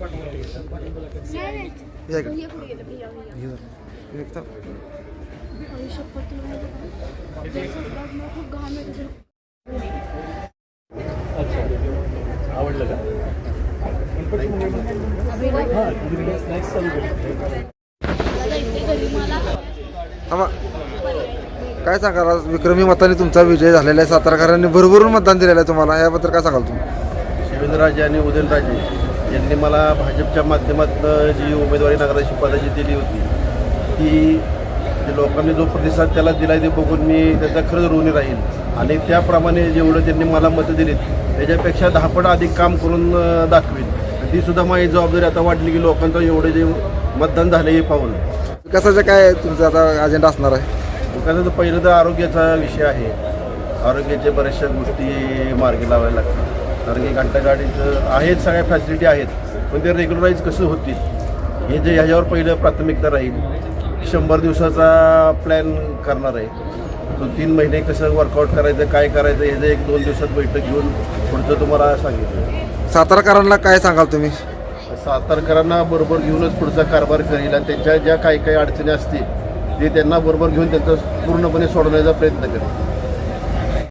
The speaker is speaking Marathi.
या इकडे. हे जरा. एक तर. आवडलं का? थांबा. काय सांगाल आज विक्रमी मताने तुमचा विजय झालेला आहे. सातारकरांनी भरभरून मतदान दिलेलं आहे तुम्हाला, याबद्दल काय सांगाल तुम्ही? शिवेंद्रराजे आणि उदयनराजे यांनी मला भाजपच्या माध्यमातून जी उमेदवारी नगराध्यक्ष पदाची दिली होती ती लोकांनी जो प्रतिसाद त्याला दिला ते बघून मी त्याचा खरंच ऋणी राहील आणि त्याप्रमाणे जेवढं त्यांनी मला मतं दिलीत त्याच्यापेक्षा 10 पट अधिक काम करून दाखवीन. ती सुद्धा माझी जबाबदारी आता वाटली की लोकांचं एवढे जे मतदान झाले हे पाहून. विकासाचं काय तुमचा आता अजेंडा असणार आहे? विकासाचं पहिलं तर आरोग्याचा विषय आहे. आरोग्याचे बऱ्याचशा गोष्टी मार्गी लावायला लागतात. कारण की घंटागाडीचं आहेत, सगळ्या फॅसिलिटी आहेत, पण ते रेग्युलराईज कसं होतील हे जे ह्याच्यावर पहिलं प्राथमिकता राहील. 100 दिवसाचा प्लॅन करणार आहे. 2-3 महिने कसं वर्कआउट करायचं, काय करायचं ह्याचं 1-2 दिवसात बैठक घेऊन पुढचं तुम्हाला सांगितलं. सातारकरांना काय सांगाल तुम्ही? सातारकरांना बरोबर घेऊनच पुढचा कारभार करेल आणि त्यांच्या ज्या काही अडचणी असतील ते त्यांना बरोबर घेऊन त्यांचा पूर्णपणे सोडवण्याचा प्रयत्न करेल.